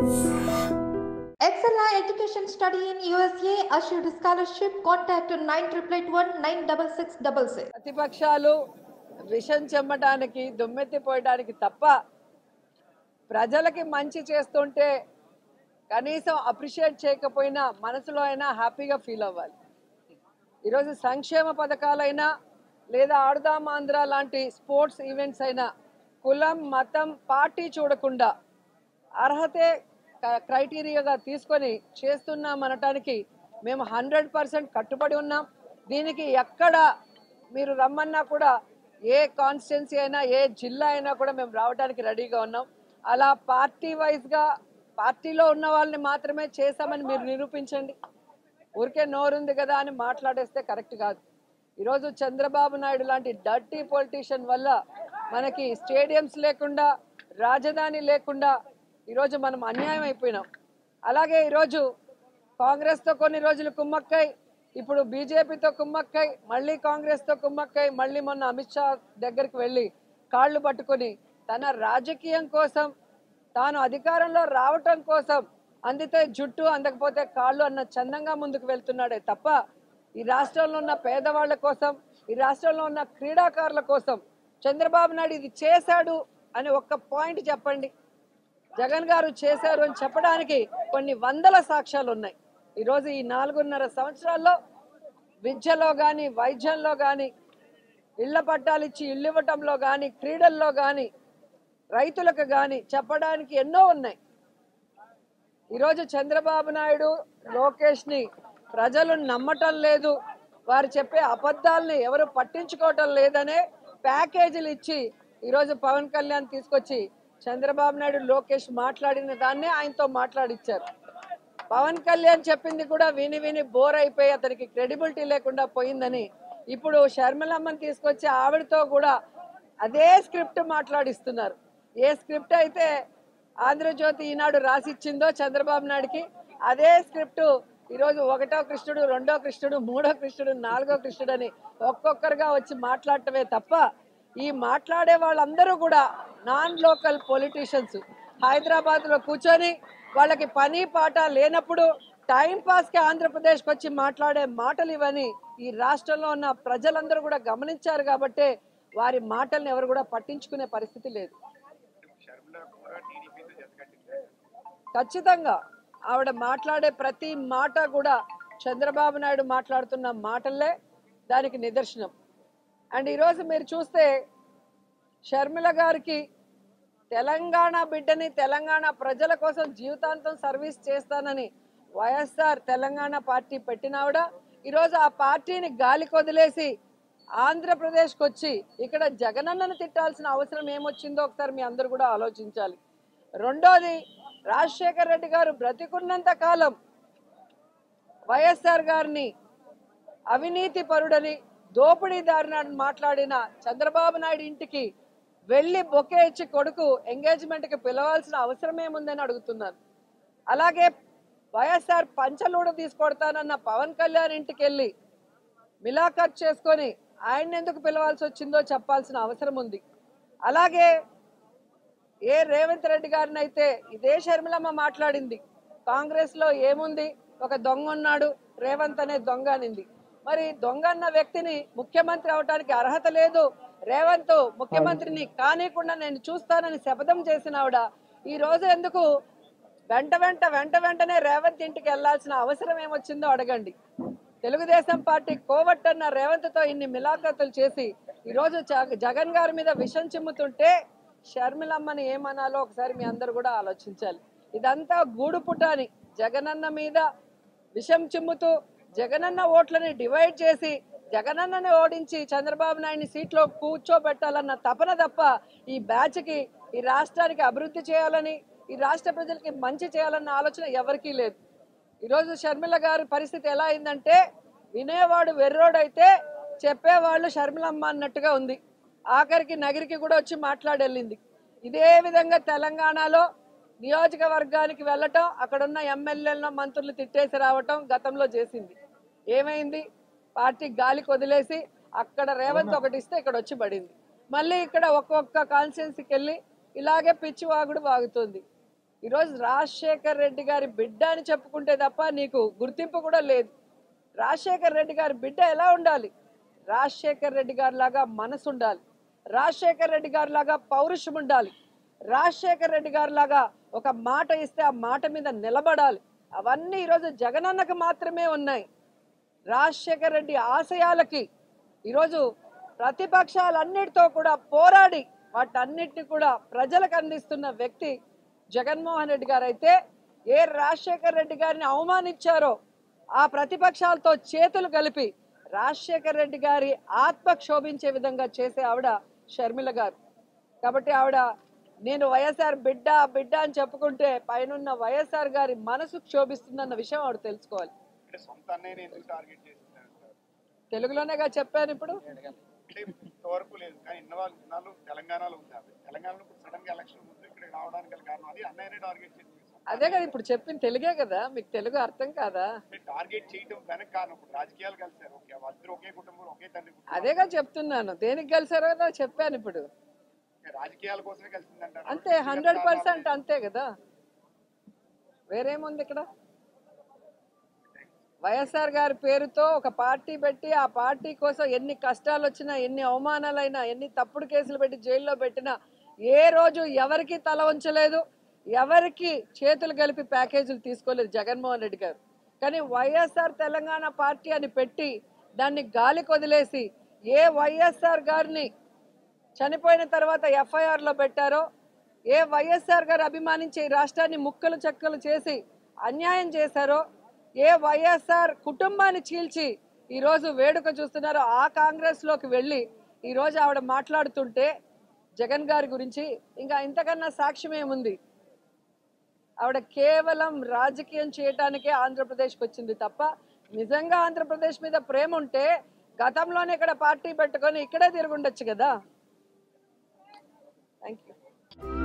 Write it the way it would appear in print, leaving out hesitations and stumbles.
Excella Education Study in USA assured scholarship. Contact 9881 ప్రతిపక్షాలు విషం చెమ్మటానికి దుమ్మెత్తిపోయడానికి తప్ప ప్రజలకి మంచి చేస్తుంటే కనీసం అప్రిషియేట్ చేయకపోయినా మనసులో అయినా హ్యాపీగా ఫీల్ అవ్వాలి. ఈరోజు సంక్షేమ పథకాలైనా లేదా ఆడుదాం ఆంధ్ర లాంటి స్పోర్ట్స్ ఈవెంట్స్ అయినా కులం మతం పార్టీ చూడకుండా అర్హతే క్రైటీరియాగా తీసుకొని చేస్తున్నామనటానికి మేము 100% కట్టుబడి ఉన్నాం. దీనికి ఎక్కడ మీరు రమ్మన్నా కూడా ఏ కాన్స్టిట్యున్సీ అయినా ఏ జిల్లా అయినా కూడా మేము రావడానికి రెడీగా ఉన్నాం. అలా పార్టీ వైజ్గా పార్టీలో ఉన్న వాళ్ళని మాత్రమే చేశామని మీరు నిరూపించండి. ఊరికే నోరుంది కదా అని మాట్లాడేస్తే కరెక్ట్ కాదు. ఈరోజు చంద్రబాబు నాయుడు లాంటి డర్టీ పొలిటీషియన్ వల్ల మనకి స్టేడియంస్ లేకుండా రాజధాని లేకుండా ఈరోజు మనం అన్యాయం అయిపోయినాం. అలాగే ఈరోజు కాంగ్రెస్తో కొన్ని రోజులు కుమ్మక్కై, ఇప్పుడు బీజేపీతో కుమ్మక్కై, మళ్ళీ కాంగ్రెస్తో కుమ్మక్కై, మళ్ళీ మొన్న అమిత్ షా దగ్గరికి వెళ్ళి కాళ్ళు పట్టుకొని తన రాజకీయం కోసం తాను అధికారంలో రావటం కోసం అందితే జుట్టు అందకపోతే కాళ్ళు అన్న చందంగా ముందుకు వెళ్తున్నాడే తప్ప ఈ రాష్ట్రంలో ఉన్న పేదవాళ్ల కోసం, ఈ రాష్ట్రంలో ఉన్న క్రీడాకారుల కోసం చంద్రబాబు నాయుడు ఇది చేశాడు అని ఒక్క పాయింట్ చెప్పండి. జగన్ గారు చేశారు అని చెప్పడానికి కొన్ని వందల సాక్ష్యాలు ఉన్నాయి. ఈరోజు ఈ 4.5 సంవత్సరాల్లో విద్యలో కానీ, వైద్యంలో కానీ, ఇళ్ల పట్టాలు ఇచ్చి ఇల్లు ఇవ్వటంలో కానీ, క్రీడల్లో కానీ, రైతులకు కానీ చెప్పడానికి ఎన్నో ఉన్నాయి. ఈరోజు చంద్రబాబు నాయుడు లోకేష్ని ప్రజలు నమ్మటం లేదు, వారు చెప్పే అబద్ధాలని ఎవరు పట్టించుకోవటం లేదనే ప్యాకేజీలు ఇచ్చి ఈరోజు పవన్ కళ్యాణ్ తీసుకొచ్చి చంద్రబాబు నాయుడు లోకేష్ మాట్లాడిన దాన్నే ఆయనతో మాట్లాడిచ్చారు. పవన్ కళ్యాణ్ చెప్పింది కూడా విని విని బోర్ అయిపోయి అతనికి క్రెడిబిలిటీ లేకుండా పోయిందని ఇప్పుడు షర్మిలమ్మని తీసుకొచ్చి ఆవిడతో కూడా అదే స్క్రిప్ట్ మాట్లాడిస్తున్నారు. ఏ స్క్రిప్ట్ అయితే ఆంధ్రజ్యోతి ఈనాడు రాసిచ్చిందో చంద్రబాబు నాయుడికి, అదే స్క్రిప్ట్ ఈరోజు 1వ కృష్ణుడు, 2వ కృష్ణుడు, 3వ కృష్ణుడు, 4వ కృష్ణుడు అని ఒక్కొక్కరుగా వచ్చి మాట్లాడటమే తప్ప ఈ మాట్లాడే వాళ్ళందరూ కూడా నాన్ లోకల్ పొలిటీషియన్స్. హైదరాబాద్లో కూర్చొని వాళ్ళకి పని పాట లేనప్పుడు టైం పాస్కి ఆంధ్రప్రదేశ్కి వచ్చి మాట్లాడే మాటలు ఇవని ఈ రాష్ట్రంలో ఉన్న ప్రజలందరూ కూడా గమనించారు. కాబట్టే వారి మాటల్ని ఎవరు కూడా పట్టించుకునే పరిస్థితి లేదు. ఖచ్చితంగా ఆవిడ మాట్లాడే ప్రతి మాట కూడా చంద్రబాబు నాయుడు మాట్లాడుతున్న మాటలే దానికి నిదర్శనం. అండ్ ఈరోజు మీరు చూస్తే షర్మిల గారికి తెలంగాణ బిడ్డని, తెలంగాణ ప్రజల కోసం జీవితాంతం సర్వీస్ చేస్తానని వైఎస్ఆర్ తెలంగాణ పార్టీ పెట్టినావిడ ఈరోజు ఆ పార్టీని గాలికి వదిలేసి ఆంధ్రప్రదేశ్కి వచ్చి ఇక్కడ జగనన్నను తిట్టాల్సిన అవసరం ఏమొచ్చిందో ఒకసారి మీ అందరూ కూడా ఆలోచించాలి. రెండోది, రాజశేఖర్ రెడ్డి గారు బ్రతికున్నంత కాలం వైఎస్ఆర్ గారిని అవినీతి పరుడని, దోపిడీదారిని మాట్లాడిన చంద్రబాబు నాయుడు ఇంటికి వెళ్ళి బొకే ఇచ్చి కొడుకు ఎంగేజ్మెంట్కి పిలవాల్సిన అవసరం ఏముందని అడుగుతున్నాను. అలాగే వైఎస్ఆర్ పంచలూడ తీసుకొడతానన్న పవన్ కళ్యాణ్ ఇంటికి వెళ్ళి మిలాఖత్ చేసుకొని ఆయన ఎందుకు పిలవాల్సి వచ్చిందో చెప్పాల్సిన అవసరం ఉంది. అలాగే ఏ రేవంత్ రెడ్డి గారిని అయితే ఇదే షర్మిలమ్మ మాట్లాడింది, కాంగ్రెస్లో ఏముంది, ఒక దొంగ ఉన్నాడు రేవంత్ అనే దొంగ అనింది. మరి దొంగ అన్న వ్యక్తిని ముఖ్యమంత్రి అవడానికి అర్హత లేదు, రేవంత్ ముఖ్యమంత్రిని కానీకుండా నేను చూస్తానని శపథం చేసినావిడ ఈ రోజు ఎందుకు వెంటనే రేవంత్ ఇంటికి వెళ్లాల్సిన అవసరం ఏమొచ్చిందో అడగండి. తెలుగుదేశం పార్టీ కోవట్టన్న రేవంత్తో ఇన్ని మిలాఖతులు చేసి ఈరోజు జగన్ గారి మీద విషం చిమ్ముతుంటే షర్మిలమ్మని ఏమనాలో ఒకసారి మీ అందరు కూడా ఆలోచించాలి. ఇదంతా గూడు పుటాని జగనన్న మీద విషం చిమ్ముతూ జగనన్న ఓట్లని డివైడ్ చేసి జగనన్నని ఓడించి చంద్రబాబు నాయుడిని సీట్లో కూర్చోబెట్టాలన్న తపన తప్ప ఈ బ్యాచ్కి ఈ రాష్ట్రానికి అభివృద్ధి చేయాలని, ఈ రాష్ట్ర ప్రజలకి మంచి చేయాలన్న ఆలోచన ఎవరికీ లేదు. ఈరోజు షర్మిల గారి పరిస్థితి ఎలా అయిందంటే వినేవాడు వెర్రోడైతే చెప్పేవాళ్ళు షర్మిలమ్మ అన్నట్టుగా ఉంది. ఆఖరికి నగిరికి కూడా వచ్చి మాట్లాడెళ్ళింది. ఇదే విధంగా తెలంగాణలో నియోజకవర్గానికి వెళ్ళటం, అక్కడున్న ఎమ్మెల్యేలను మంత్రులు తిట్టేసి రావటం గతంలో చేసింది. ఏమైంది? పార్టీ గాలికి వదిలేసి అక్కడ రేవంత్ ఒకటి ఇస్తే ఇక్కడ వచ్చి పడింది. మళ్ళీ ఇక్కడ ఒక్కొక్క కాన్స్టిట్యున్సీకి వెళ్ళి ఇలాగే పిచ్చి వాగుడు వాగుతుంది. ఈరోజు రాజశేఖర్ రెడ్డి గారి బిడ్డ అని చెప్పుకుంటే తప్ప నీకు గుర్తింపు కూడా లేదు. రాజశేఖర్ రెడ్డి గారి బిడ్డ ఎలా ఉండాలి? రాజశేఖర్ రెడ్డి గారి లాగా మనసు ఉండాలి, రాజశేఖర్ రెడ్డి గారి లాగా పౌరుషం ఉండాలి, రాజశేఖర్ రెడ్డి గారి లాగా ఒక మాట ఇస్తే ఆ మాట మీద నిలబడాలి. అవన్నీ ఈరోజు జగనన్నకు మాత్రమే ఉన్నాయి. రాజశేఖర్ రెడ్డి ఆశయాలకి ఈరోజు ప్రతిపక్షాలన్నిటితో కూడా పోరాడి వాటన్నిటిని కూడా ప్రజలకు అందిస్తున్న వ్యక్తి జగన్మోహన్ రెడ్డి గారు అయితే, ఏ రాజశేఖర్ రెడ్డి గారిని అవమానించారో ఆ ప్రతిపక్షాలతో చేతులు కలిపి రాజశేఖర్ రెడ్డి గారి ఆత్మ క్షోభించే విధంగా చేసే ఆవిడ షర్మిల గారు. కాబట్టి ఆవిడ నేను వైఎస్ఆర్ బిడ్డ బిడ్డ అని చెప్పుకుంటే పైనున్న వైఎస్ఆర్ గారి మనసు క్షోభిస్తుందన్న విషయం ఆవిడ తెలుసుకోవాలి. తెలుగులోనేగా చెప్పాను ఇప్పుడు. అదే కదా ఇప్పుడు చెప్పింది, తెలుగే కదా, మీకు తెలుగు అర్థం కాదా? అదేగా చెప్తున్నాను, దేనికి కలిసారో కదా చెప్పాను ఇప్పుడు. అంతే, 100% అంతే కదా, వేరేముంది ఇక్కడ? వైఎస్ఆర్ గారి పేరుతో ఒక పార్టీ పెట్టి ఆ పార్టీ కోసం ఎన్ని కష్టాలు వచ్చినా, ఎన్ని అవమానాలైనా, ఎన్ని తప్పుడు కేసులు పెట్టి జైల్లో పెట్టినా ఏ రోజు ఎవరికి తల ఉంచలేదు, ఎవరికి చేతులు కలిపి ప్యాకేజీలు తీసుకోలేదు జగన్మోహన్ రెడ్డి గారు. కానీ వైఎస్ఆర్ తెలంగాణ పార్టీ అని పెట్టి దాన్ని గాలికి వదిలేసి ఏ వైఎస్ఆర్ గారిని చనిపోయిన తర్వాత ఎఫ్ఐఆర్లో పెట్టారో, ఏ వైఎస్ఆర్ గారు అభిమానించే ఈ రాష్ట్రాన్ని ముక్కలు చెక్కలు చేసి అన్యాయం చేశారో, ఏ వైఎస్ఆర్ కుటుంబాన్ని చీల్చి ఈరోజు వేడుక చూస్తున్నారో ఆ కాంగ్రెస్లోకి వెళ్ళి ఈరోజు ఆవిడ మాట్లాడుతుంటే జగన్ గారి గురించి ఇంకా ఇంతకన్నా సాక్ష్యం ఏముంది? ఆవిడ కేవలం రాజకీయం చేయటానికే ఆంధ్రప్రదేశ్కి వచ్చింది తప్ప నిజంగా ఆంధ్రప్రదేశ్ మీద ప్రేమ ఉంటే గతంలోనే ఇక్కడ పార్టీ పెట్టుకొని ఇక్కడే తిరుగుండొచ్చు కదా. Thank you.